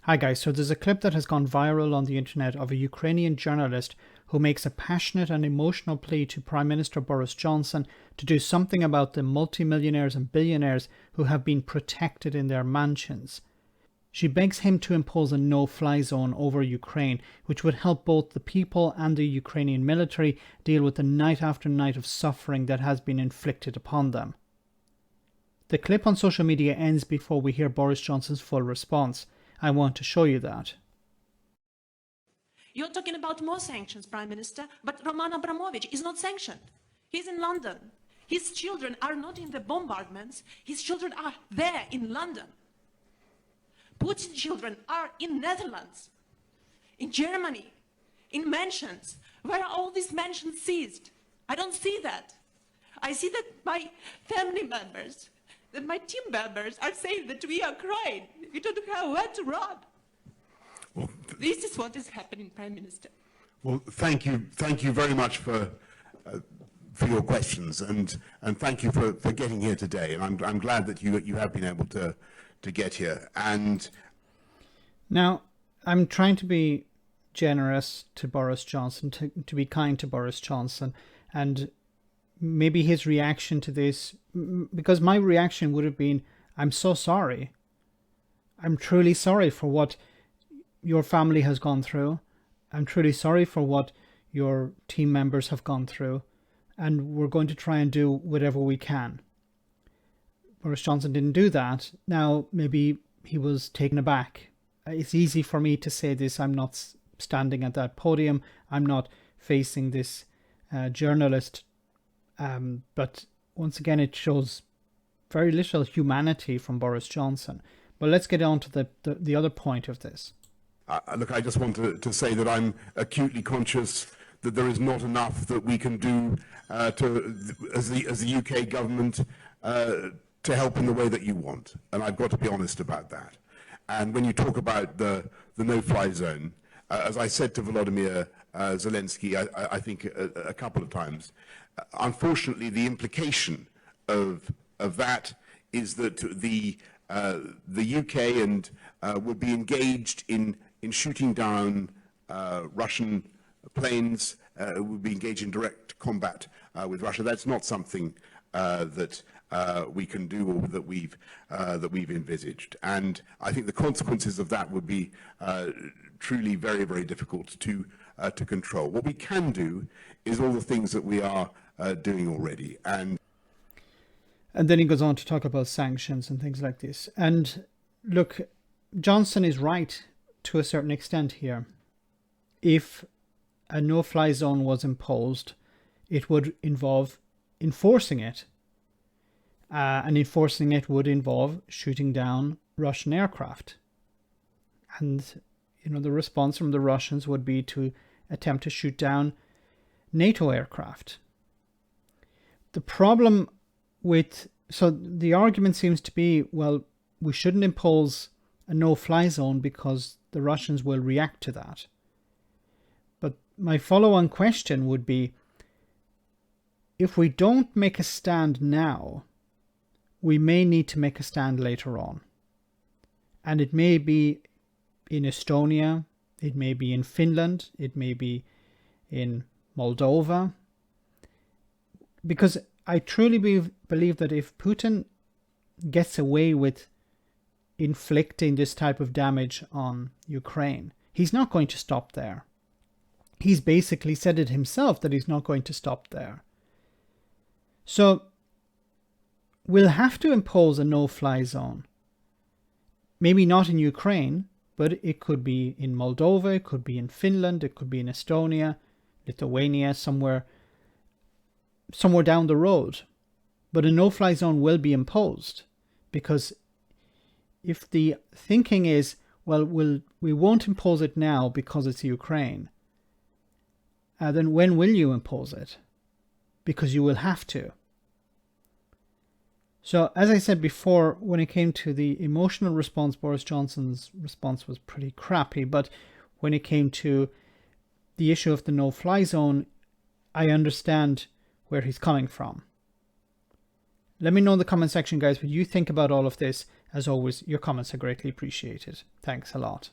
Hi guys, so there's a clip that has gone viral on the internet of a Ukrainian journalist who makes a passionate and emotional plea to Prime Minister Boris Johnson to do something about the multimillionaires and billionaires who have been protected in their mansions. She begs him to impose a no-fly zone over Ukraine, which would help both the people and the Ukrainian military deal with the night after night of suffering that has been inflicted upon them. The clip on social media ends before we hear Boris Johnson's full response. I want to show you that. You're talking about more sanctions, Prime Minister, but Roman Abramovich is not sanctioned. He's in London. His children are not in the bombardments. His children are there in London. Putin's children are in Netherlands, in Germany, in mansions. Where are all these mansions seized? I don't see that. I see that my family members, that my team members are saying that we are crying. We don't have where to run. Well, this is what is happening, Prime Minister. Well, thank you very much for your questions, and thank you for getting here today. And I'm glad that you have been able to get here. And now I'm trying to be generous to Boris Johnson, to be kind to Boris Johnson, and maybe his reaction to this, because my reaction would have been, I'm so sorry. I'm truly sorry for what your family has gone through. I'm truly sorry for what your team members have gone through. And we're going to try and do whatever we can. Boris Johnson didn't do that. Now, maybe he was taken aback. It's easy for me to say this. I'm not standing at that podium. I'm not facing this journalist. But once again, it shows very little humanity from Boris Johnson. But let's get on to the other point of this. Look, I just want to say that I'm acutely conscious that there is not enough that we can do as the UK government to help in the way that you want. And I've got to be honest about that. And when you talk about the no-fly zone, as I said to Volodymyr Zelensky, I think a couple of times, unfortunately, the implication of that is that the UK and would be engaged in shooting down Russian planes, would be engaged in direct combat with Russia. That's not something that we can do or that we've envisaged. And I think the consequences of that would be truly very, very difficult to control. What we can do is all the things that we are doing already. And then he goes on to talk about sanctions and things like this. And look, Johnson is right to a certain extent here. If a no-fly zone was imposed, it would involve enforcing it. And enforcing it would involve shooting down Russian aircraft. And, you know, the response from the Russians would be to attempt to shoot down NATO aircraft. The problem so the argument seems to be, well, we shouldn't impose a no-fly zone because the Russians will react to that. But my follow-on question would be, if we don't make a stand now, we may need to make a stand later on. And it may be in Estonia, it may be in Finland, it may be in Moldova. Because I truly believe that if Putin gets away with inflicting this type of damage on Ukraine, he's not going to stop there. He's basically said it himself that he's not going to stop there. So we'll have to impose a no-fly zone. Maybe not in Ukraine, but it could be in Moldova, it could be in Finland, it could be in Estonia, Lithuania, somewhere down the road. But a no-fly zone will be imposed, because if the thinking is, well, we won't impose it now because it's Ukraine, then when will you impose it? Because you will have to. So, as I said before, when it came to the emotional response, Boris Johnson's response was pretty crappy. But when it came to the issue of the no-fly zone, I understand where he's coming from. Let me know in the comment section, guys, what you think about all of this. As always, your comments are greatly appreciated. Thanks a lot.